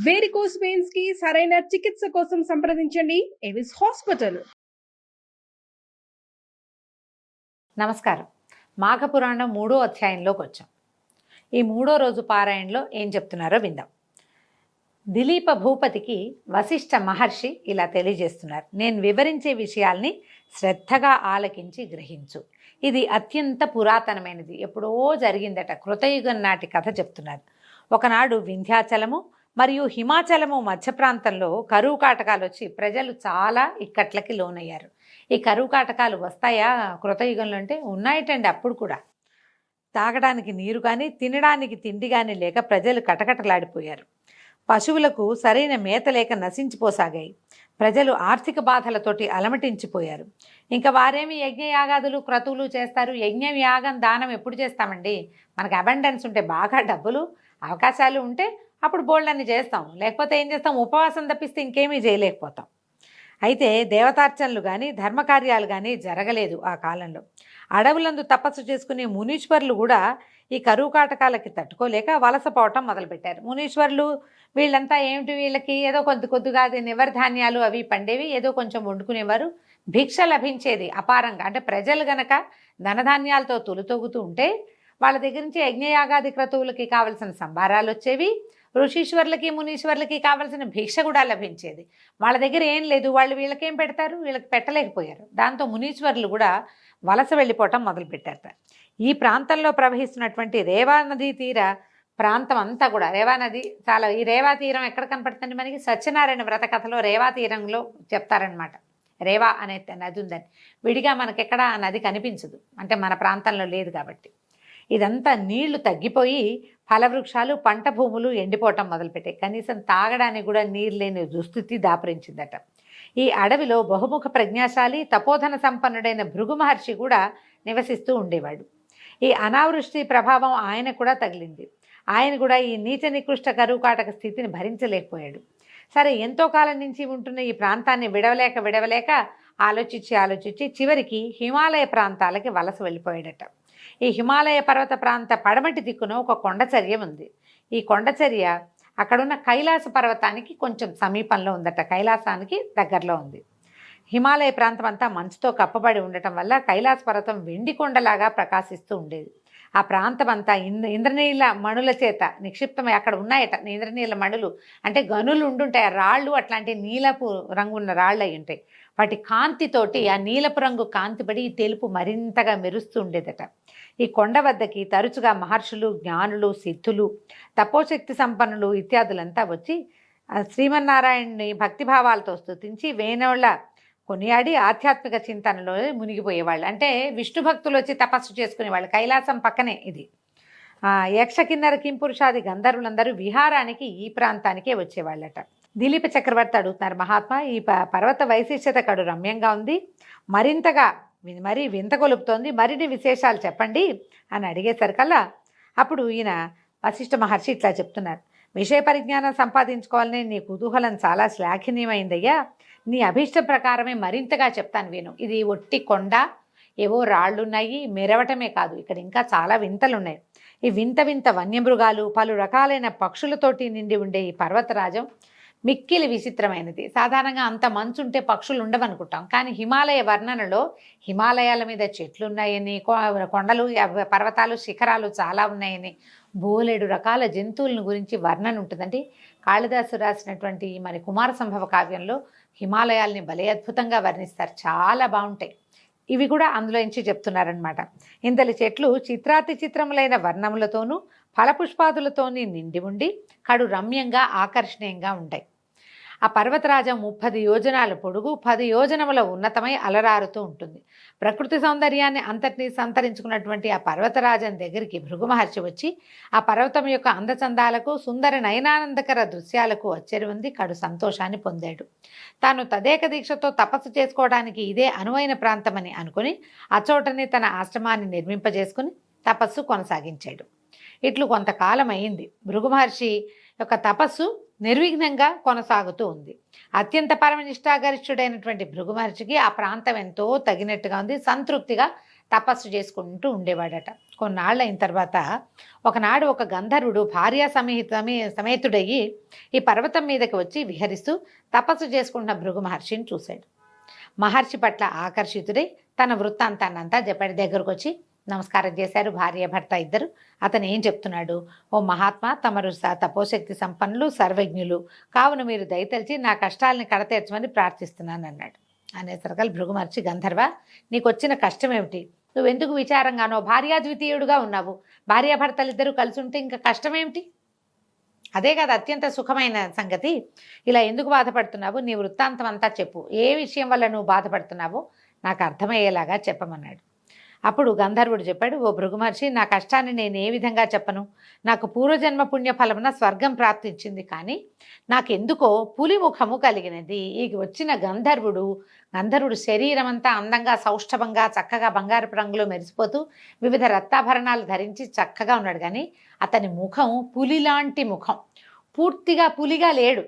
Varicose veins కి సరైన చికిత్స కోసం సంప్రదించండి ఎవిస్ హాస్పిటల్. నమస్కారం. మాఘపురాణం 3వ అధ్యాయంలోకి వచ్చాం. ఈ 3వ రోజు పారాయణలో ఏం చెప్తున్నారో విందాం. దిలీప భూపతికి వశిష్ఠ మహర్షి ఇలా తెలియజేస్తున్నారు. నేను వివరించే విషయాల్ని శ్రద్ధగా ఆలకించి గ్రహించు. ఇది అత్యంత పురాతనమైనది, ఎప్పుడో జరిగిందట. కృతయుగం నాటి కథ చెప్తున్నారు. ఒకనాడు వింధ్యాచలము మరియు హిమాచలము మధ్య ప్రాంతంలో కరువు కాటకాలు వచ్చి ప్రజలు చాలా ఇక్కట్లకి లోనయ్యారు. ఈ కరువు కాటకాలు వస్తాయా కృతయుగంలో అంటే? ఉన్నాయటండి. అప్పుడు కూడా తాగడానికి నీరు కానీ తినడానికి తిండి కానీ లేక ప్రజలు కటకటలాడిపోయారు. పశువులకు సరైన మేత లేక నశించిపోసాగాయి. ప్రజలు ఆర్థిక బాధలతోటి అలమటించిపోయారు. ఇంకా వారేమి యజ్ఞయాగాదులు క్రతువులు చేస్తారు? యజ్ఞం యాగం దానం ఎప్పుడు చేస్తామండి? మనకు అబండెన్స్ ఉంటే, బాగా డబ్బులు అవకాశాలు ఉంటే అప్పుడు బోల్డన్ని చేస్తాం. లేకపోతే ఏం చేస్తాం? ఉపవాసం తప్పిస్తే ఇంకేమీ చేయలేకపోతాం. అయితే దేవతార్చనలు కానీ ధర్మకార్యాలు కానీ జరగలేదు ఆ కాలంలో. అడవులందు తపస్సు చేసుకునే మునీశ్వరులు కూడా ఈ కరువు కాటకాలకి తట్టుకోలేక వలసపోవటం మొదలుపెట్టారు. మునీశ్వరులు వీళ్ళంతా ఏమిటి, వీళ్ళకి ఏదో కొద్దిగా నివర్ధాన్యాలు అవి పండేవి, ఏదో కొంచెం వండుకునేవారు. భిక్ష లభించేది అపారంగా. అంటే ప్రజలు గనక ధనధాన్యాలతో తొలుతొగుతూ ఉంటే వాళ్ళ దగ్గర నుంచి యజ్ఞయాగాది క్రతువులకి కావలసిన సంభారాలు వచ్చేవి. ఋషీశ్వర్లకి మునీశ్వర్లకి కావాల్సిన భిక్ష కూడా లభించేది. వాళ్ళ దగ్గర ఏం లేదు, వాళ్ళు వీళ్ళకేం పెడతారు? వీళ్ళకి పెట్టలేకపోయారు. దాంతో మునీశ్వర్లు కూడా వలస వెళ్ళిపోవటం మొదలుపెట్టారట. ఈ ప్రాంతంలో ప్రవహిస్తున్నటువంటి రేవా నదీ తీర ప్రాంతం అంతా కూడా, రేవా నది చాలా, ఈ రేవా తీరం ఎక్కడ కనపడుతుంది మనకి? సత్యనారాయణ వ్రత కథలో రేవా తీరంలో చెప్తారనమాట. రేవా అనే నది ఉందని. విడిగా మనకెక్కడ ఆ నది కనిపించదు, అంటే మన ప్రాంతంలో లేదు కాబట్టి. ఇదంతా నీళ్లు తగ్గిపోయి ఫలవృక్షాలు పంట భూములు ఎండిపోవటం మొదలుపెట్టాయి. కనీసం తాగడానికి కూడా నీరు లేని దుస్థితి దాపురించిందట. ఈ అడవిలో బహుముఖ ప్రజ్ఞాశాలి తపోధన సంపన్నుడైన భృగు మహర్షి కూడా నివసిస్తూ ఉండేవాడు. ఈ అనావృష్టి ప్రభావం ఆయన కూడా తగిలింది. ఆయన కూడా ఈ నీచ నికృష్ట కరువు కాటక స్థితిని భరించలేకపోయాడు. సరే, ఎంతో కాలం నుంచి ఉంటున్న ఈ ప్రాంతాన్ని విడవలేక ఆలోచించి చివరికి హిమాలయ ప్రాంతాలకి వలస వెళ్ళిపోయాడట. ఈ హిమాలయ పర్వత ప్రాంత పడమటి దిక్కున ఒక కొండచర్య ఉంది. ఈ కొండచర్య అక్కడున్న కైలాస పర్వతానికి కొంచెం సమీపంలో ఉందట. కైలాసానికి దగ్గరలో ఉంది. హిమాలయ ప్రాంతం అంతా మంచుతో కప్పబడి ఉండటం వల్ల కైలాస పర్వతం వెండి కొండలాగా ప్రకాశిస్తూ ఉండేది. ఆ ప్రాంతం అంతా ఇంద్రనీల మణుల చేత నిక్షిప్తమై అక్కడ ఉన్నాయట. ఇంద్రనీల మణులు అంటే గనులు ఉండుంటాయి. రాళ్ళు అట్లాంటి నీలపు రంగు ఉన్న రాళ్ళు అయి ఉంటాయి. వాటి కాంతితోటి ఆ నీలపు రంగు కాంతిపడి ఈ తెలుపు మరింతగా మెరుస్తూ ఉండేదట. ఈ కొండ వద్దకి తరచుగా మహర్షులు, జ్ఞానులు, సిద్ధులు, తపోశక్తి సంపన్నులు ఇత్యాదులంతా వచ్చి శ్రీమన్నారాయణ్ణి భక్తిభావాలతో స్తుతించి వేణోళ్ళ కొనియాడి ఆధ్యాత్మిక చింతనలో మునిగిపోయేవాళ్ళు. అంటే విష్ణు భక్తులు వచ్చి తపస్సు చేసుకునేవాళ్ళు. కైలాసం పక్కనే ఇది. యక్ష కిన్నర కింపురుషాది గంధర్వులందరూ విహారానికి ఈ ప్రాంతానికే వచ్చేవాళ్ళట. దిలీప చక్రవర్తి అడుగుతున్నారు, మహాత్మా, ఈ పర్వత వైశిష్ట్యత కడు రమ్యంగా ఉంది, మరింతగా మరీ వింత కొలుపుతోంది, మరిన్ని విశేషాలు చెప్పండి అని అడిగేసరికల్లా అప్పుడు ఈయన వశిష్ఠ మహర్షి ఇట్లా చెప్తున్నారు. విషయ పరిజ్ఞానం సంపాదించుకోవాలని నీ కుతూహలం చాలా శ్లాఘనీయమైందయ్యా. నీ అభీష్టం ప్రకారమే మరింతగా చెప్తాను విను. ఇది ఒట్టి కొండ, ఏవో రాళ్ళున్నాయి, మెరవటమే కాదు, ఇక్కడ ఇంకా చాలా వింతలున్నాయి. ఈ వింత వన్యమృగాలు, పలు రకాలైన పక్షులతోటి నిండి ఉండే ఈ పర్వతరాజం మిక్కిలి విచిత్రమైనది. సాధారణంగా అంత మంచు ఉంటే పక్షులు ఉండవనుకుంటాం, కానీ హిమాలయ వర్ణనలో హిమాలయాల మీద చెట్లు ఉన్నాయని, కొండలు, పర్వతాలు, శిఖరాలు చాలా ఉన్నాయని, బోలెడు రకాల జంతువులను గురించి వర్ణన ఉంటుందండి. కాళిదాసు రాసినటువంటి మరి కుమార సంభవ కావ్యంలో హిమాలయాల్ని భలే అద్భుతంగా వర్ణిస్తారు. చాలా బాగుంటాయి. ఇవి కూడా అందులో నుంచి చెప్తున్నారనమాట. ఇంతలి చెట్లు చిత్రాతి చిత్రములైన వర్ణములతోనూ ఫలపుష్పాదులతోని నిండి ఉండి కడు రమ్యంగా ఆకర్షణీయంగా ఉంటాయి. ఆ పర్వతరాజం 30 యోజనాల పొడుగు, 10 యోజనముల ఉన్నతమై అలరారుతూ ఉంటుంది. ప్రకృతి సౌందర్యాన్ని అంతటినీ సంతరించుకున్నటువంటి ఆ పర్వతరాజం దగ్గరికి భృగు మహర్షి వచ్చి ఆ పర్వతం యొక్క అందచందాలకు, సుందర నయనానందకర దృశ్యాలకు వచ్చెరువంది కడు సంతోషాన్ని పొందాడు. తాను తదేక దీక్షతో తపస్సు చేసుకోవడానికి ఇదే అనువైన ప్రాంతమని అనుకుని అచోటనే తన ఆశ్రమాన్ని నిర్మింపజేసుకుని తపస్సు కొనసాగించాడు. ఇట్లు కొంతకాలం అయింది. భృగు మహర్షి యొక్క తపస్సు నిర్విఘ్నంగా కొనసాగుతూ ఉంది. అత్యంత పరమనిష్టాగరిష్ఠుడైనటువంటి భృగు మహర్షికి ఆ ప్రాంతం ఎంతో తగినట్టుగా ఉంది. సంతృప్తిగా తపస్సు చేసుకుంటూ ఉండేవాడట. కొన్నాళ్ళు అయిన తర్వాత ఒకనాడు ఒక గంధర్వుడు భార్యా సమేతుడయ్యి ఈ పర్వతం మీదకి వచ్చి విహరిస్తూ తపస్సు చేసుకుంటున్న భృగు మహర్షిని చూశాడు. మహర్షి పట్ల ఆకర్షితుడై తన వృత్తాంతాన్నంతా చెప్పాడు. దగ్గరకు వచ్చి నమస్కారం చేశారు భార్య భర్త ఇద్దరు. అతను ఏం చెప్తున్నాడు, ఓ మహాత్మా, తమరు తపోశక్తి సంపన్నులు, సర్వజ్ఞులు కావున మీరు దయతలిచి నా కష్టాలని కడతీర్చమని ప్రార్థిస్తున్నాను అన్నాడు. అనేసరికల్ భృగు మహర్షి, గంధర్వ, నీకు వచ్చిన కష్టం ఏమిటి? నువ్వెందుకు విచారంగానో భార్యాద్వితీయుడుగా ఉన్నావు. భార్యాభర్తలిద్దరూ కలిసి ఉంటే ఇంకా కష్టమేమిటి? అదే కదా అత్యంత సుఖమైన సంగతి. ఇలా ఎందుకు బాధపడుతున్నావు? నీ వృత్తాంతం అంతా చెప్పు. ఏ విషయం వల్ల నువ్వు బాధపడుతున్నావో నాకు అర్థమయ్యేలాగా చెప్పమన్నాడు. అప్పుడు గంధర్వుడు చెప్పాడు, ఓ భృగు మహర్షి, నా కష్టాన్ని నేను ఏ విధంగా చెప్పను? నాకు పూర్వజన్మ పుణ్యఫలమున స్వర్గం ప్రాప్తించింది, కానీ నాకెందుకో పులి ముఖము కలిగినది. ఈ వచ్చిన గంధర్వుడు శరీరం అంతా అందంగా సౌష్ఠవంగా చక్కగా బంగారపు రంగులో మెరిసిపోతూ వివిధ రత్నాభరణాలు ధరించి చక్కగా ఉన్నాడు. కానీ అతని ముఖం పులిలాంటి ముఖం, పూర్తిగా పులిగా లేడు.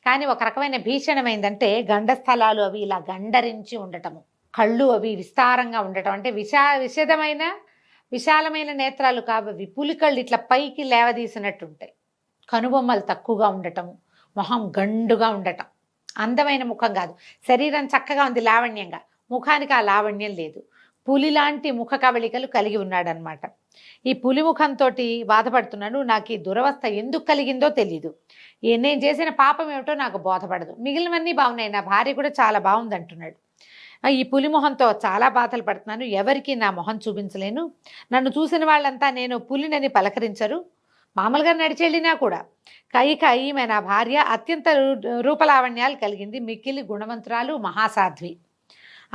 కానీ ఒక రకమైన భీషణమైందంటే గండస్థలాలు అవి ఇలా గండరించి ఉండటము, కళ్ళు అవి విస్తారంగా ఉండటం, అంటే విశాలమైన నేత్రాలు కావవి, పులి కళ్ళు ఇట్లా పైకి లేవదీసినట్టుంటాయి. కనుబొమ్మలు తక్కువగా ఉండటము, మొహం గండుగా ఉండటం. అందమైన ముఖం కాదు, శరీరం చక్కగా ఉంది లావణ్యంగా, ముఖానికి ఆ లావణ్యం లేదు. పులిలాంటి ముఖ కవళికలు కలిగి ఉన్నాడనమాట. ఈ పులి ముఖంతో బాధపడుతున్నాడు. నాకు ఈ దురవస్థ ఎందుకు కలిగిందో తెలీదు. నేను చేసిన పాపం ఏమిటో నాకు బోధపడదు. మిగిలినవన్నీ బాగున్నాయి, నా భార్య కూడా చాలా బాగుంది అంటున్నాడు. ఈ పులి మొహంతో చాలా బాధలు పడుతున్నాను. ఎవరికి నా మొహం చూపించలేను. నన్ను చూసిన వాళ్ళంతా నేను పులినని పలకరించరు. మామూలుగా నడిచెళ్ళినా కూడా. ఈమె నా భార్య అత్యంత రూపలావణ్యాలు కలిగింది, మిక్కిలి గుణవంతురాలు, మహాసాధ్వి.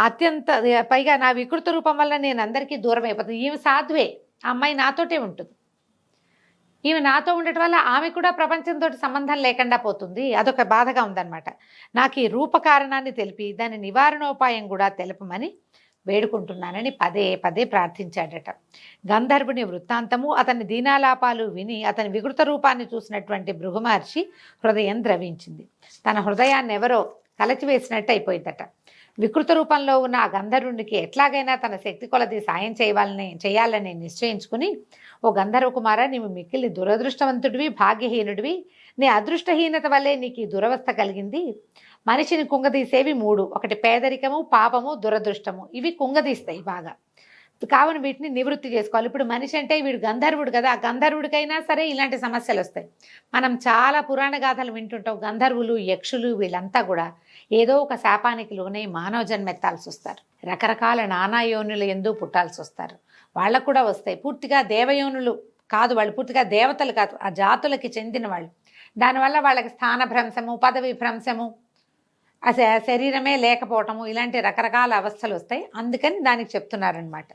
అత్యంత పైగా నా వికృత రూపం వల్ల నేను అందరికీ దూరం అయిపోతుంది. ఈమె సాధ్వే, ఆ అమ్మాయి నాతోటే ఉంటుంది. ఈమె నాతో ఉండటం వల్ల ఆమె కూడా ప్రపంచంతో సంబంధం లేకుండా పోతుంది. అదొక బాధగా ఉందన్నమాట. నాకు ఈ రూపకారణాన్ని తెలిపి దాని నివారణోపాయం కూడా తెలపమని వేడుకుంటున్నానని పదే పదే ప్రార్థించాడట. గంధర్వుని వృత్తాంతము, అతని దీనాలాపాలు విని అతని వికృత రూపాన్ని చూసినటువంటి భృగు మహర్షి హృదయం ద్రవించింది. తన హృదయాన్ని ఎవరో కలచివేసినట్టు అయిపోయిందట. వికృత రూపంలో ఉన్న ఆ గంధర్వునికి ఎట్లాగైనా తన శక్తి కొలది సాయం చేయాలని నిశ్చయించుకుని, ఓ గంధర్వ కుమార, నీవు మిక్కిలి దురదృష్టవంతుడివి, భాగ్యహీనుడివి. నీ అదృష్టహీనత వల్లే నీకు ఈ దురవస్థ కలిగింది. మనిషిని కుంగదీసేవి 3: ఒకటి పేదరికము, పాపము, దురదృష్టము. ఇవి కుంగదీస్తాయి బాగా. కావున వీటిని నివృత్తి చేసుకోవాలి. ఇప్పుడు మనిషి అంటే వీడు గంధర్వుడు కదా, ఆ గంధర్వుడికైనా సరే ఇలాంటి సమస్యలు వస్తాయి. మనం చాలా పురాణ గాథలు వింటుంటాం. గంధర్వులు, యక్షులు వీళ్ళంతా కూడా ఏదో ఒక శాపానికి లోనే మానవ జన్మెత్తాల్సి వస్తారు. రకరకాల నానాయోనుల ఎందు పుట్టాల్సి వస్తారు. వాళ్ళకు కూడా వస్తాయి. పూర్తిగా దేవయోనులు కాదు, వాళ్ళు పూర్తిగా దేవతలు కాదు, ఆ జాతులకి చెందిన వాళ్ళు. దానివల్ల వాళ్ళకి స్థానభ్రంశము, పదవి భ్రంశము, శరీరమే లేకపోవటము, ఇలాంటి రకరకాల అవస్థలు వస్తాయి. అందుకని దానికి చెప్తున్నారనమాట.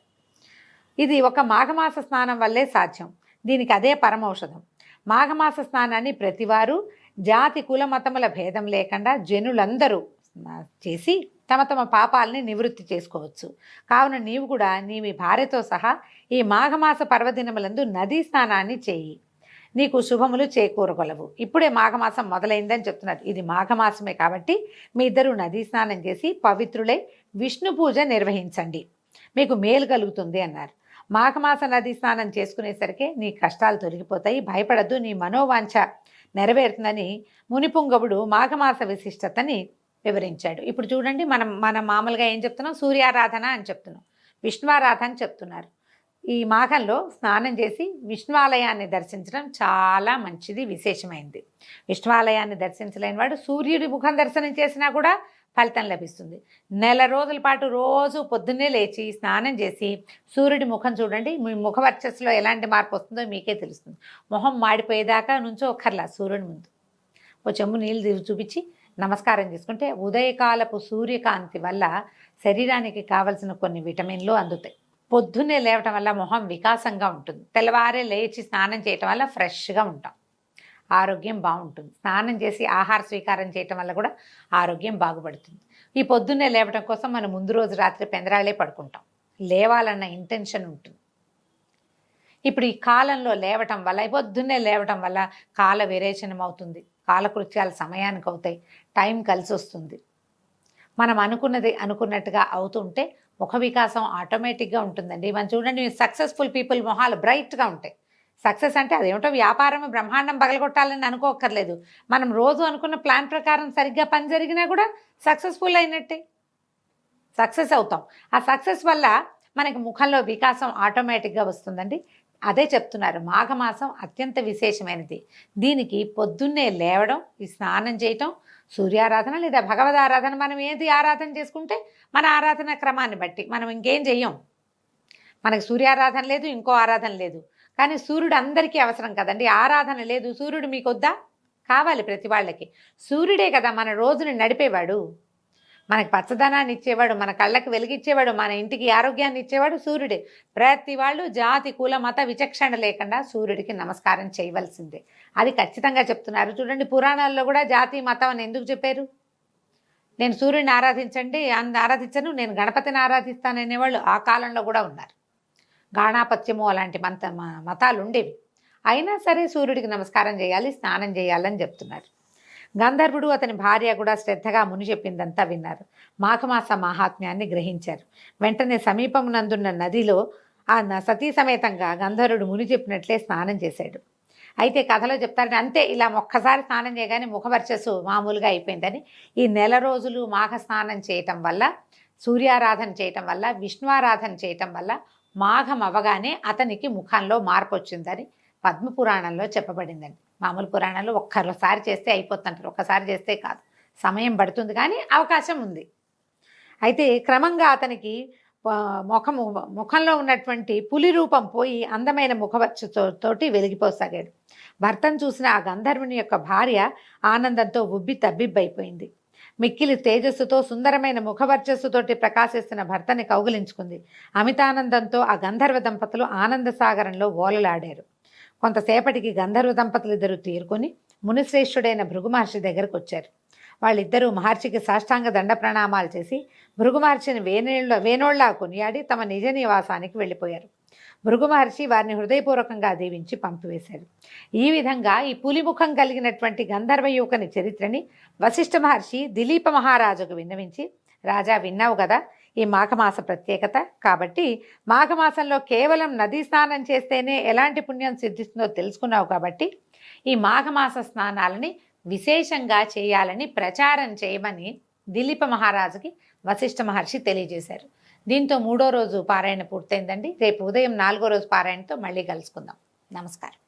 ఇది ఒక మాఘమాస స్నానం వల్లే సాధ్యం. దీనికి అదే పరమౌషధం. మాఘమాస స్నానాన్ని ప్రతివారు జాతి కుల మతముల భేదం లేకుండా జనులందరూ చేసి తమ తమ పాపాలని నివృత్తి చేసుకోవచ్చు. కావున నీవు కూడా నీవి భార్యతో సహా ఈ మాఘమాస పర్వదినములందు నదీ స్నానాన్ని చేయి, నీకు శుభములు చేకూరగలవు. ఇప్పుడే మాఘమాసం మొదలైందని చెప్తున్నారు. ఇది మాఘమాసమే కాబట్టి మీ ఇద్దరు నదీ స్నానం చేసి పవిత్రులై విష్ణు పూజ నిర్వహించండి, మీకు మేలు కలుగుతుంది అన్నారు. మాఘమాస నదీ స్నానం చేసుకునేసరికి నీ కష్టాలు తొలగిపోతాయి, భయపడద్దు, నీ మనోవాంఛ నెరవేరుతుందని మునిపుంగవుడు మాఘమాస విశిష్టతని వివరించాడు. ఇప్పుడు చూడండి, మనం మామూలుగా ఏం చెప్తున్నాం, సూర్యారాధన అని చెప్తున్నాం, విష్ణువారాధన అని చెప్తున్నారు. ఈ మాఘంలో స్నానం చేసి విష్ణువాలయాన్ని దర్శించడం చాలా మంచిది, విశేషమైంది. విష్ణువాలయాన్ని దర్శించలేని వాడు సూర్యుడి ముఖం దర్శనం చేసినా కూడా ఫలితం లభిస్తుంది. 4 రోజుల పాటు రోజు పొద్దున్నే లేచి స్నానం చేసి సూర్యుడి ముఖం చూడండి. మీ ముఖ వర్చస్సులో ఎలాంటి మార్పు వస్తుందో మీకే తెలుస్తుంది. మొహం మాడిపోయేదాకా నుంచో ఒక్కర్లా సూర్యుడి ముందు ఓ చెంబు నీళ్ళు చూపించి నమస్కారం చేసుకుంటే ఉదయకాలపు సూర్యకాంతి వల్ల శరీరానికి కావలసిన కొన్ని విటమిన్లు అందుతాయి. పొద్దున్నే లేవటం వల్ల మొహం వికాసంగా ఉంటుంది. తెల్లవారే లేచి స్నానం చేయటం వల్ల ఫ్రెష్గా ఉంటాం, ఆరోగ్యం బాగుంటుంది. స్నానం చేసి ఆహార స్వీకారం చేయటం వల్ల కూడా ఆరోగ్యం బాగుపడుతుంది. ఈ పొద్దున్నే లేవటం కోసం మనం ముందు రోజు రాత్రి పెందరాళ్ళే పడుకుంటాం, లేవాలన్న ఇంటెన్షన్ ఉంటుంది. ఇప్పుడు ఈ కాలంలో లేవటం వల్ల, పొద్దున్నే లేవటం వల్ల కాల విరేచనం అవుతుంది, కాలకృత్యాలు సమయానికి అవుతాయి, టైం కలిసి వస్తుంది. మనం అనుకున్నది అనుకున్నట్టుగా అవుతుంటే ముఖ వికాసం ఆటోమేటిక్గా ఉంటుందండి. మనం చూడండి, సక్సెస్ఫుల్ పీపుల్ మొహాలు బ్రైట్గా ఉంటాయి. సక్సెస్ అంటే అదేమిటో వ్యాపారం బ్రహ్మాండం పగలగొట్టాలని అనుకోక్కర్లేదు. మనం రోజు అనుకున్న ప్లాన్ ప్రకారం సరిగ్గా పని జరిగినా కూడా సక్సెస్ఫుల్ అయినట్టే, సక్సెస్ అవుతాం. ఆ సక్సెస్ వల్ల మనకి ముఖంలో వికాసం ఆటోమేటిక్గా వస్తుందండి. అదే చెప్తున్నారు, మాఘమాసం అత్యంత విశేషమైనది. దీనికి పొద్దున్నే లేవడం, ఈ స్నానం చేయటం, సూర్యారాధన లేదా భగవద్ ఆరాధన, మనం ఏది ఆరాధన చేసుకుంటే మన ఆరాధన క్రమాన్ని బట్టి మనం ఇంకేం చెయ్యం. మనకి సూర్యారాధన లేదు, ఇంకో ఆరాధన లేదు. కానీ సూర్యుడు అందరికీ అవసరం కదండి. ఆరాధన లేదు, సూర్యుడు మీకు వద్దా? కావాలి ప్రతి వాళ్ళకి. సూర్యుడే కదా మన రోజుని నడిపేవాడు, మనకి పచ్చదనాన్ని ఇచ్చేవాడు, మన కళ్ళకి వెలిగిచ్చేవాడు, మన ఇంటికి ఆరోగ్యాన్ని ఇచ్చేవాడు సూర్యుడే. ప్రతి వాళ్ళు జాతి కుల మత విచక్షణ లేకుండా సూర్యుడికి నమస్కారం చేయవలసిందే. అది ఖచ్చితంగా చెప్తున్నారు. చూడండి, పురాణాల్లో కూడా జాతి మతం అని ఎందుకు చెప్పారు? నేను సూర్యుడిని ఆరాధించను, నేను గణపతిని ఆరాధిస్తాను అనేవాళ్ళు ఆ కాలంలో కూడా ఉన్నారు. గాణాపత్యము అలాంటి మతాలు ఉండేవి. అయినా సరే సూర్యుడికి నమస్కారం చేయాలి, స్నానం చేయాలని చెప్తున్నారు. గంధర్వుడు అతని భార్య కూడా శ్రద్ధగా ముని చెప్పిందంతా విన్నారు. మాఘమాస మహాత్మ్యాన్ని గ్రహించారు. వెంటనే సమీపమునందున్న నదిలో ఆ సతీ సమేతంగా గంధర్వుడు ముని చెప్పినట్లే స్నానం చేశాడు. అయితే కథలో చెప్తారంటే అంతే, ఇలా ఒక్కసారి స్నానం చేయగానే ముఖవర్చస్సు మామూలుగా అయిపోయిందని. ఈ నెల రోజులు మాఘ స్నానం చేయటం వల్ల, సూర్యారాధన చేయటం వల్ల, విష్ణువారాధన చేయటం వల్ల మాఘం అవగానే అతనికి ముఖంలో మార్పు వచ్చిందని పద్మపురాణంలో చెప్పబడిందండి. మామూలు పురాణాలు ఒక్కసారి చేస్తే అయిపోతుంటారు, ఒక్కసారి చేస్తే కాదు, సమయం పడుతుంది, కానీ అవకాశం ఉంది. అయితే క్రమంగా అతనికి ముఖంలో ఉన్నటువంటి పులి రూపం పోయి అందమైన ముఖవర్చతోటి వెలిగిపోసాగాడు. భర్తను చూసిన ఆ గంధర్వుని యొక్క భార్య ఆనందంతో ఉబ్బి తబ్బిబ్బైపోయింది. మిక్కిలి తేజస్సుతో సుందరమైన ముఖవర్చస్సుతోటి ప్రకాశిస్తున్న భర్తని కౌగిలించుకుంది. అమితానందంతో ఆ గంధర్వ దంపతులు ఆనంద సాగరంలో ఓలలాడారు. కొంతసేపటికి గంధర్వ దంపతులు ఇద్దరు తీరుకొని మునిశ్రేష్ఠుడైన భృగు మహర్షి దగ్గరకు వచ్చారు. వాళ్ళిద్దరూ మహర్షికి సాష్టాంగ దండ ప్రణామాలు చేసి భృగు మహర్షిని వేనోళ్లా కొనియాడి తమ నిజ నివాసానికి వెళ్ళిపోయారు. భృగు మహర్షి వారిని హృదయపూర్వకంగా దీవించి పంపివేశారు. ఈ విధంగా ఈ పులిముఖం కలిగినటువంటి గంధర్వ యువకుని చరిత్రని వశిష్ఠ మహర్షి దిలీప మహారాజుకు విన్నవించి, రాజా విన్నావు కదా ఈ మాఘమాస ప్రత్యేకత, కాబట్టి మాఘమాసంలో కేవలం నదీ స్నానం చేస్తేనే ఎలాంటి పుణ్యం సిద్ధిస్తుందో తెలుసుకున్నావు, కాబట్టి ఈ మాఘమాస స్నానాలని విశేషంగా చేయాలని ప్రచారం చేయమని దిలీప మహారాజుకి వశిష్ఠ మహర్షి తెలియజేశారు. దీంతో 3వ రోజు పారాయణ పూర్తయిందండి. రేపు ఉదయం 4వ రోజు పారాయణతో మళ్ళీ కలుసుకుందాం. నమస్కారం.